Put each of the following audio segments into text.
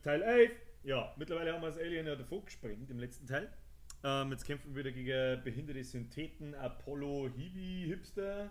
Teil 11. Ja, mittlerweile haben wir das Alien ja davor gesprengt im letzten Teil. Jetzt kämpfen wir wieder gegen behinderte Syntheten, Apollo Hiwi Hipster,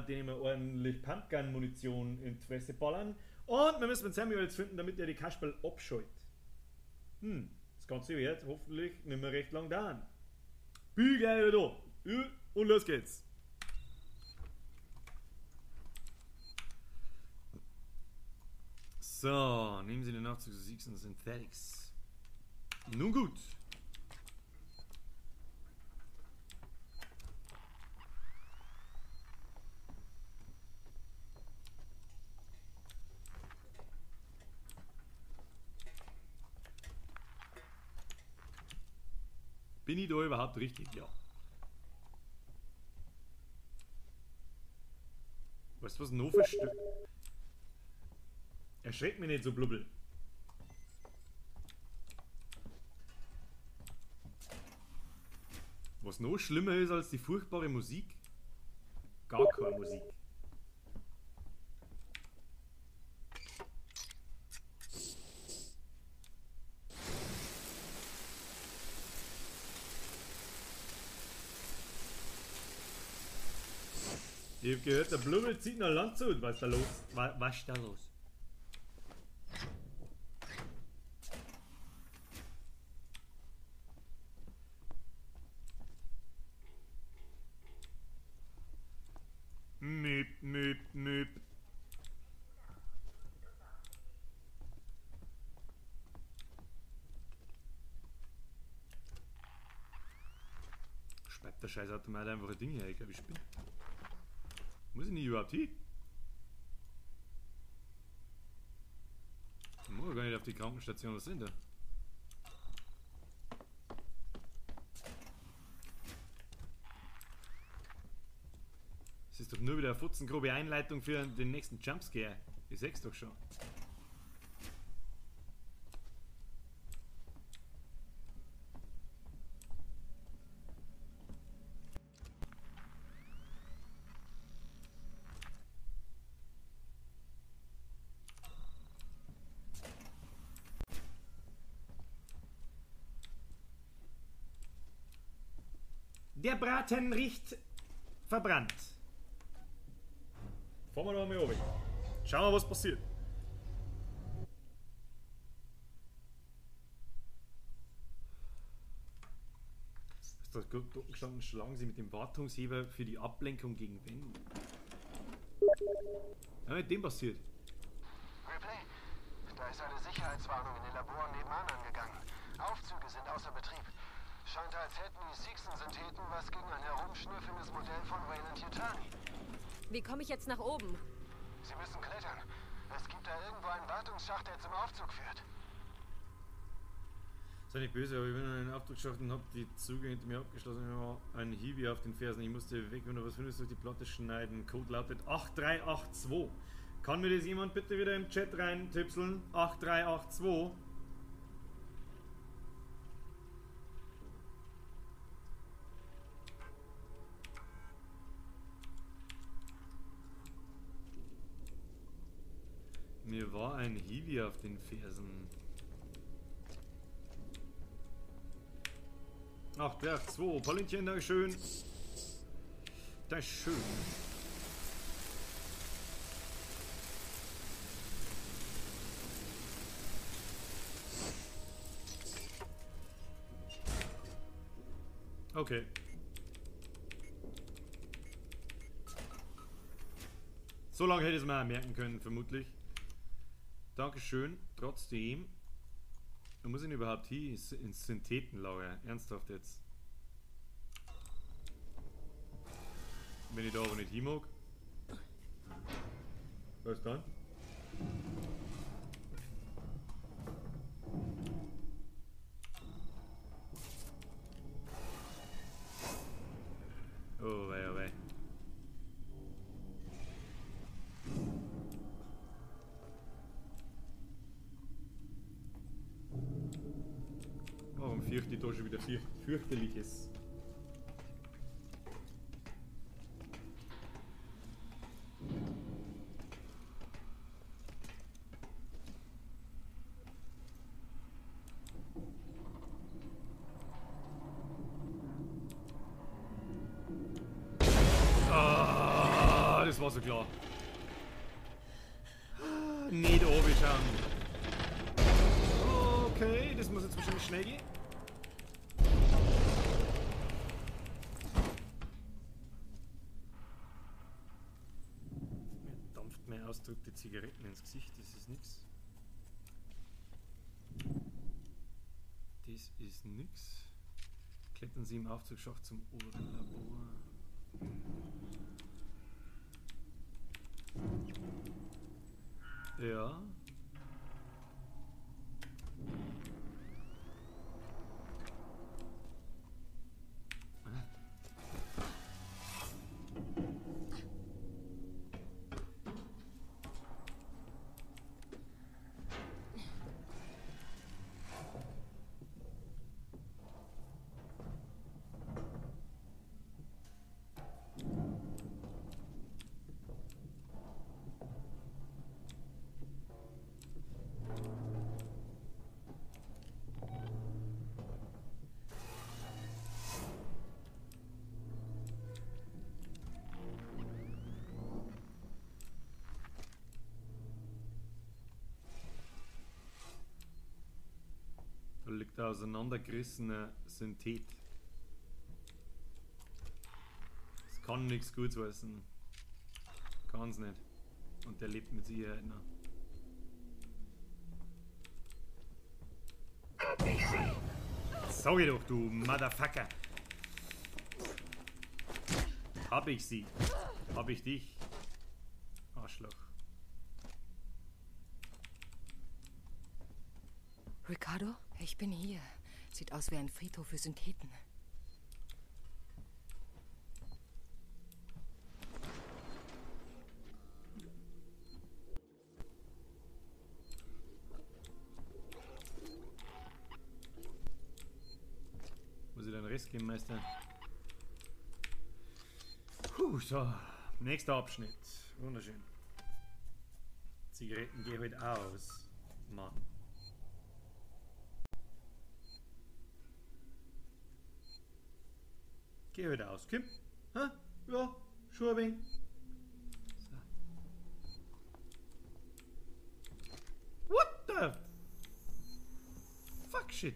denen wir ordentlich Pumpgun-Munition in die Fresse ballern. Und wir müssen den Samuel jetzt finden, damit er die Kasperl abschaltet. Das Ganze wird hoffentlich nicht mehr recht lang dauern. Bin gleich wieder da. Ja, und los geht's. So, nehmen Sie den Nachzug zu Six und Synthetics. Nun gut. Bin ich da überhaupt richtig? Ja. Weißt du, was noch verstört? Erschreckt mich nicht so, Blubbel. Was noch schlimmer ist als die furchtbare Musik? Gar keine Musik. Ich hab gehört, der Blubbel zieht nach Landshut. Was ist da los? Was ist da los? Möp, möp, möp. Schreibt der scheiß Automat einfach ein Ding her, ich glaube ich spinne. Muss ich nicht überhaupt hin? Ich muss gar nicht auf die Krankenstation, was sind da? Das ist doch nur wieder eine futzengrobe Einleitung für den nächsten Jumpscare. Ich sag's doch schon. Der Braten riecht verbrannt. Fahren wir noch mal oben. Schauen wir, was passiert. Ist da dort gestanden, schlagen Sie mit dem Wartungsheber für die Ablenkung gegen Wände. Ja, mit dem passiert. Ripley, da ist eine Sicherheitswarnung in den Laboren nebenan angegangen. Aufzüge sind außer Betrieb. Scheint, als hätten die Seegson-Syntheten was gegen ein herumschnüffelndes Modell von Weyland-Yutani. Wie komme ich jetzt nach oben? Sie müssen klettern. Es gibt da irgendwo einen Wartungsschacht, der zum Aufzug führt. Sei nicht böse, aber ich bin in den Aufzug geschafft und hab die Züge hinter mir abgeschlossen. Mir war ein Hiwi auf den Fersen. Ich musste weg, wenn du was findest, durch die Platte schneiden. Code lautet 8382. Kann mir das jemand bitte wieder im Chat rein tipseln? 8382. Mir war ein Hiwi auf den Fersen. 882, Paulinchen, Dankeschön. Dankeschön. Okay. So lange hätte ich es mir merken können, vermutlich. Dankeschön. Trotzdem. Wo muss ich denn überhaupt hin? Ins Synthetenlager. Ernsthaft jetzt. Wenn ich da aber nicht hin mag. Was dann? Oh wei, oh wei. Warum fürchte ich da schon wieder fürchterliches? war so klar. Nicht oben schauen. Okay, das muss jetzt wahrscheinlich schnell gehen. Mir dampft mein Ausdruck die Zigaretten ins Gesicht, das ist nix. Das ist nix. Klettern Sie im Aufzugsschacht zum oberen Labor. Ja. Da liegt ein auseinandergerissener Synthet. Das kann nichts Gutes heißen. Kann's nicht. Und der lebt mit Sicherheit noch. Sag ich doch, du Motherfucker! Hab ich sie? Hab ich dich? Arschloch. Ricardo, ich bin hier. Sieht aus wie ein Friedhof für Syntheten. Muss ich den Rest geben, Meister? Puh, so. Nächster Abschnitt. Wunderschön. Zigaretten gehen heute aus. Mann. Geh heute aus, Kim. Ha? Ja, schon ein wenig. So. What the fuck shit?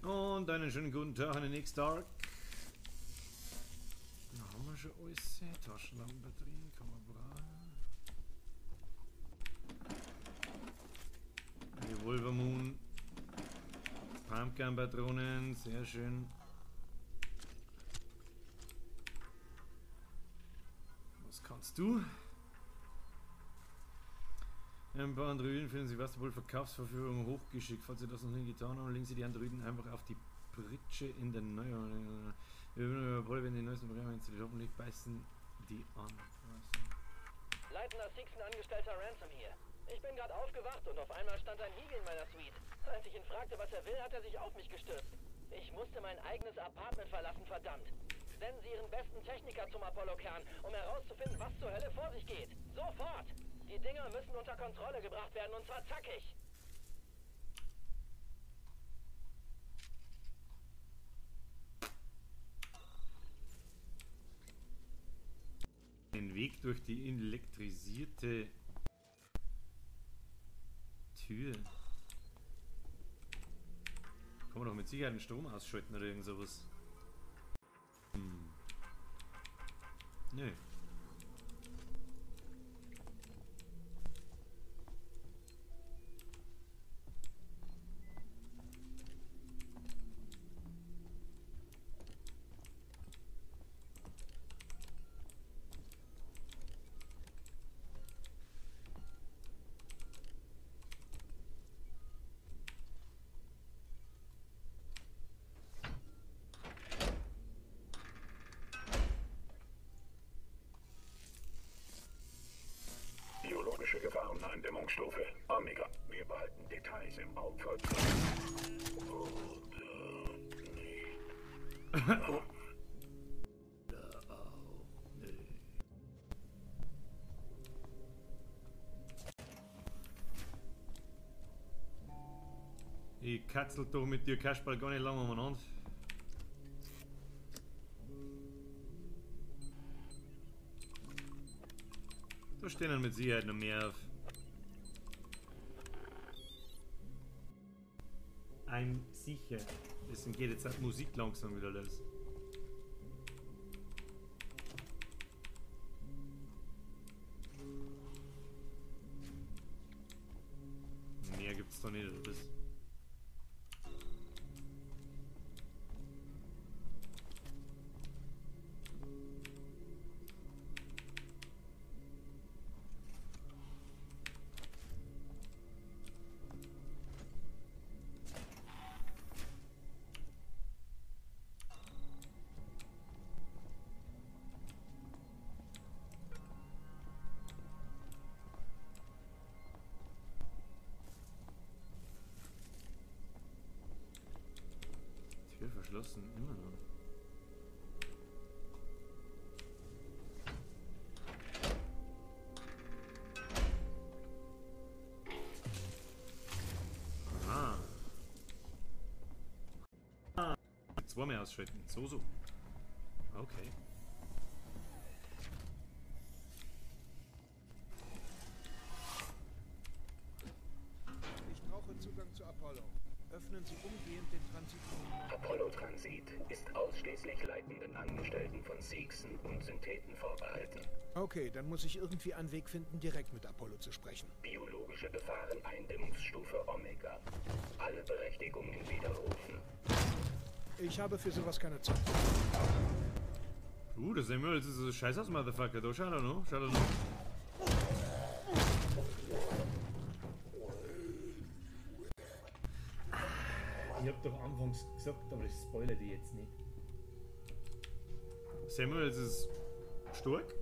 Und einen schönen guten Tag an den Nick Stark. Da haben wir schon alles. Taschenlampen, Batterien, kann man brauchen. Die Wolvermoon. Pumpgun-Patronen, sehr schön. Was kannst du? Ein paar Androiden führen Sie was wohl Verkaufsverführung hochgeschickt. Falls Sie das noch nie getan haben, legen Sie die Androiden einfach auf die Pritsche in der Neuen. Wenn die neuesten Programme installiert, hoffentlich beißen die an. Leitender Sixen Angestellter Ransom hier. Ich bin gerade aufgewacht und auf einmal stand ein Hiegel in meiner Suite. Als ich ihn fragte, was er will, hat er sich auf mich gestürzt. Ich musste mein eigenes Apartment verlassen, verdammt. Senden Sie Ihren besten Techniker zum Apollo-Kern, um herauszufinden, was zur Hölle vor sich geht. Sofort! Die Dinger müssen unter Kontrolle gebracht werden, und zwar zackig. Den Weg durch die elektrisierte Tür. Kann man doch mit Sicherheit den Strom ausschalten oder irgend sowas. Nö. Entwicklungsstufe Omega. Wir behalten Details im Auge. Ich katzel doch mit dir Kasperl gar nicht lange umeinander. Da stehen dann mit Sicherheit noch mehr auf. Ein sicher. Deswegen geht jetzt die Musik langsam wieder los. Mehr gibt's da nicht, oder was? Tür verschlossen, immer noch. Aha. Zwei mehr ausschalten. So. Okay. Ich brauche Zugang zu Apollo. Öffnen Sie umgehend den Transitraum. Apollo-Transit ist ausschließlich leitenden Angestellten von Seegson und Syntheten vorbehalten. Okay, dann muss ich irgendwie einen Weg finden, direkt mit Apollo zu sprechen. Biologische Gefahren-Eindämmungsstufe Omega. Alle Berechtigungen widerrufen. Ich habe für sowas keine Zeit. Das sehen wir, das ist ein Scheiß aus, Motherfucker. Da, schau da noch, schau da noch. Ich hab doch anfangs gesagt, aber ich spoilere die jetzt nicht. Samuel, das ist stark.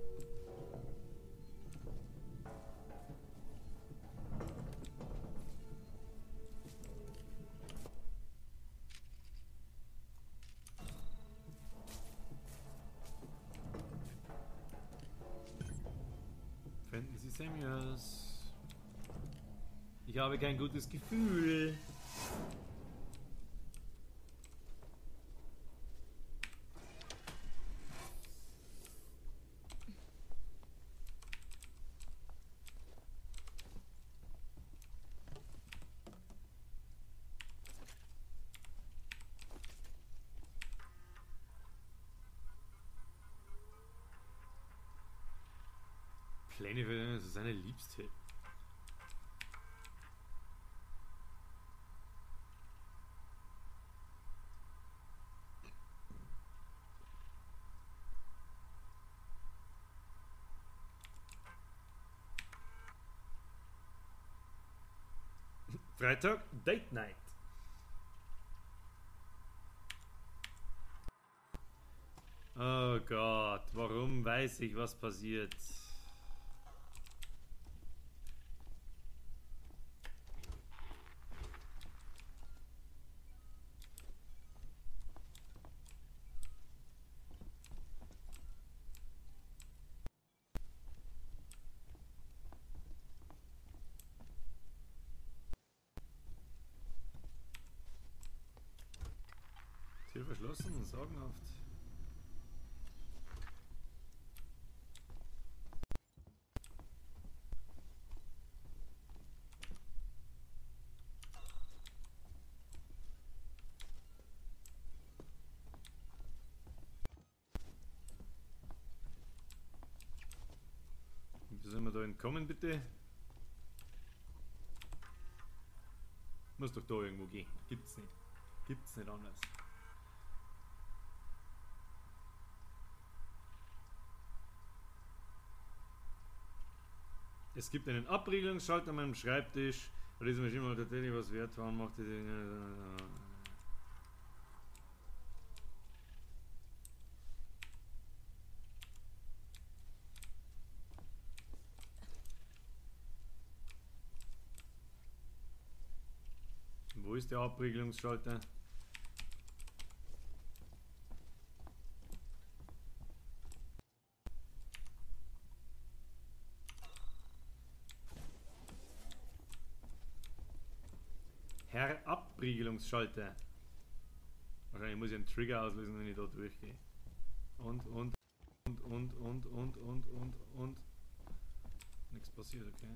Finden Sie Samuels. Ich habe kein gutes Gefühl. Pläne für seine Liebste. Freitag, Date Night. Oh Gott, warum weiß ich, was passiert? Tür verschlossen, sorgenhaft. Wie sollen wir da entkommen, bitte? Muss doch da irgendwo gehen. Gibt's nicht. Gibt's nicht anders. Es gibt einen Abriegelungsschalter an meinem Schreibtisch. Bei dieser Maschine mal tatsächlich was wert waren, macht die Dinge. Wo ist der Abriegelungsschalter? Herr Abriegelungsschalter. Wahrscheinlich muss ich einen Trigger auslösen, wenn ich da durchgehe. Und. Nichts passiert, okay.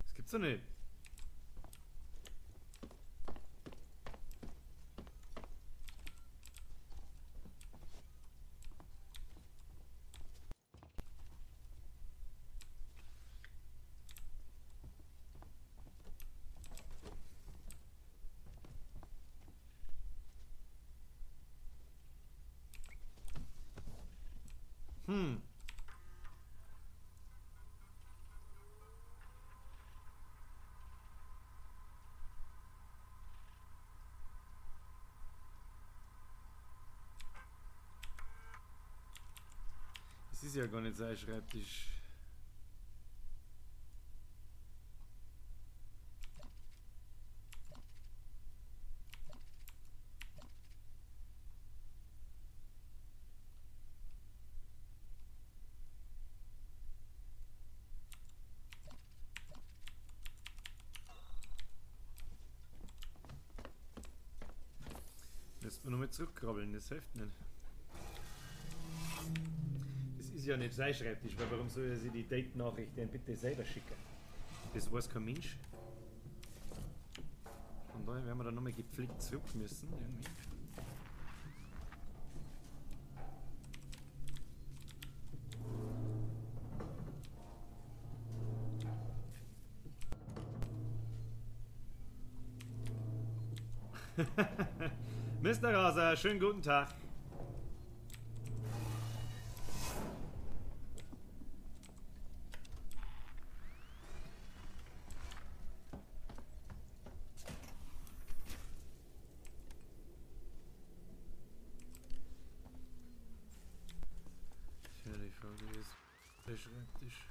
Das gibt's doch nicht. Es ist ja gar nicht sein Schreibtisch. Lässt man nochmal zurückkrabbeln, das hilft nicht. Das ist ja nicht sein Schreibtisch, weil warum soll er sich die Date-Nachrichten bitte selber schicken? Das weiß kein Mensch. Von daher werden wir dann nochmal gepflegt zurück müssen. Irgendwie. Mr. Raser, schönen guten Tag. Ja, die Frage ist, der Schreibtisch.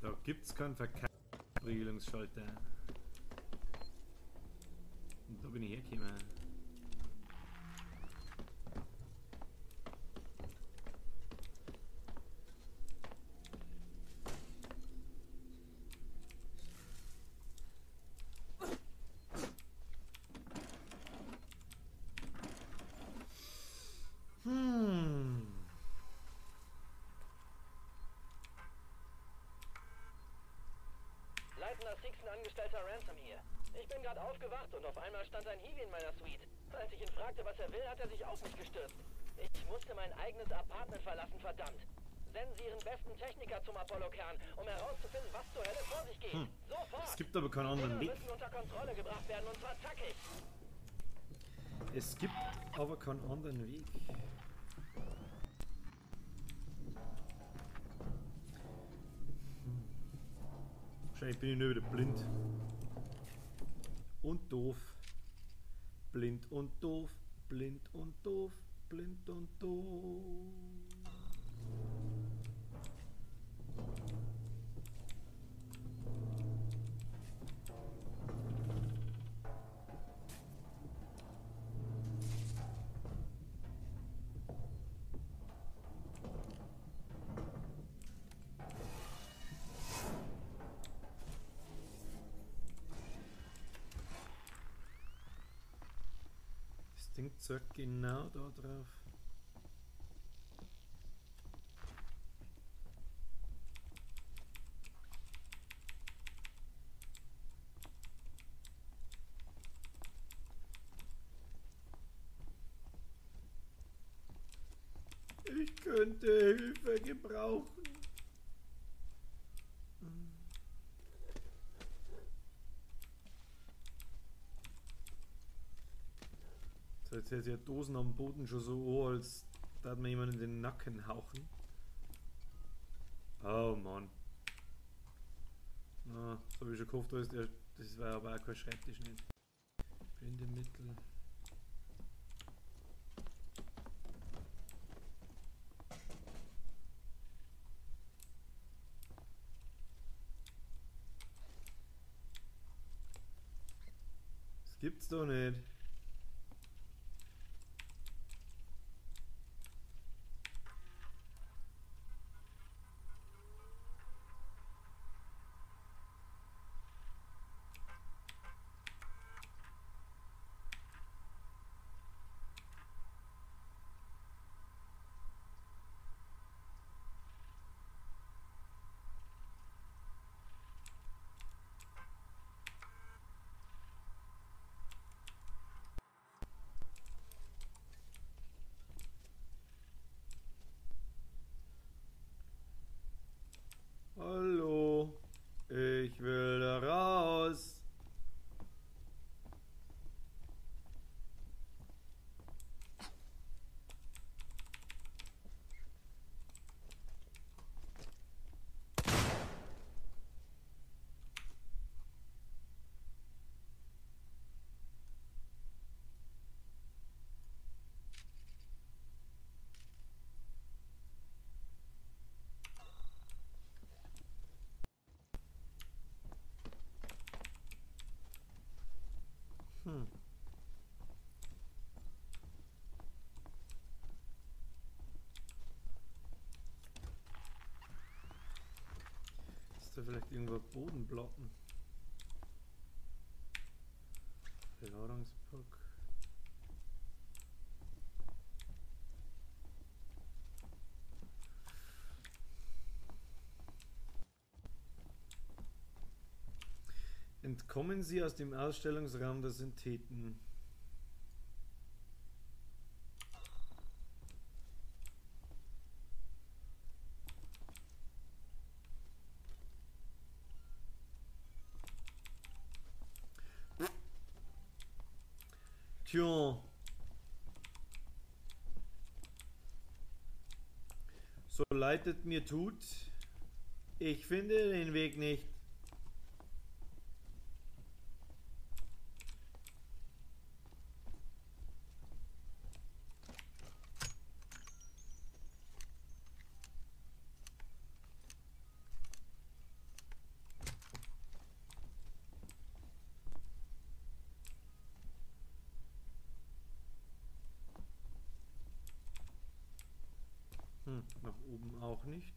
Da gibt's keinen Verkehrsabriegelungsschalter. Und da bin ich hergekommen. Leitender Sixen, Angestellter Ransom hier. Ich bin gerade aufgewacht und auf einmal stand ein Hiwi in meiner Suite. Als ich ihn fragte, was er will, hat er sich auf mich gestürzt. Ich musste mein eigenes Apartment verlassen, verdammt. Senden Sie Ihren besten Techniker zum Apollo-Kern, um herauszufinden, was zur Hölle vor sich geht. Sofort! Es gibt aber keinen anderen Weg. müssen unter Kontrolle gebracht werden, und zwar zackig. Es gibt aber keinen anderen Weg. Wahrscheinlich bin ich nur wieder blind. Und doof. Blind und doof. Blind und doof. Blind und doof. Ding zeigt genau da drauf. Ich könnte Hilfe gebrauchen. So, jetzt hätte ja Dosen am Boden schon so an, als da hat mir jemand in den Nacken hauchen. Oh Mann. Na, so wie ich schon gehofft habe, das war aber auch kein Schreibtisch nicht. Bindemittel. Das gibt's doch nicht. Hallo, ich will da raus. Ist da vielleicht irgendwo Bodenplatten? Beladungspack. Entkommen Sie aus dem Ausstellungsraum der Syntheten. Tja. So leid es mir tut, ich finde den Weg nicht. Nach oben auch nicht.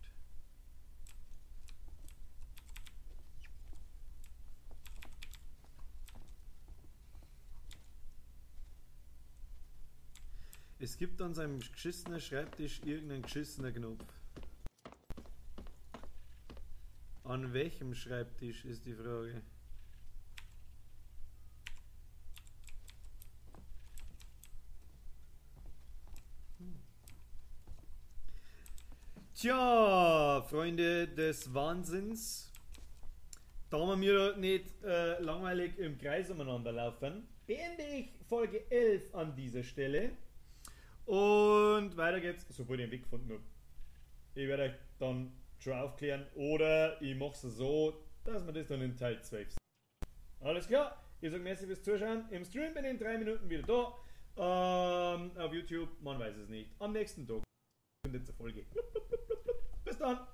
Es gibt an seinem geschissenen Schreibtisch irgendeinen geschissenen Knopf. An welchem Schreibtisch ist die Frage? Tja, Freunde des Wahnsinns, da wir mir nicht langweilig im Kreis umeinander laufen, beende ich Folge 11 an dieser Stelle und weiter geht's, sobald ich den Weg gefunden habe. Ich werde euch dann schon aufklären oder ich mache es so, dass wir das dann in Teil 12 sehen. Alles klar, ich sage merci fürs Zuschauen, im Stream bin ich in 3 Minuten wieder da, auf YouTube, man weiß es nicht, am nächsten Tag findet eine Folge. Bis dann!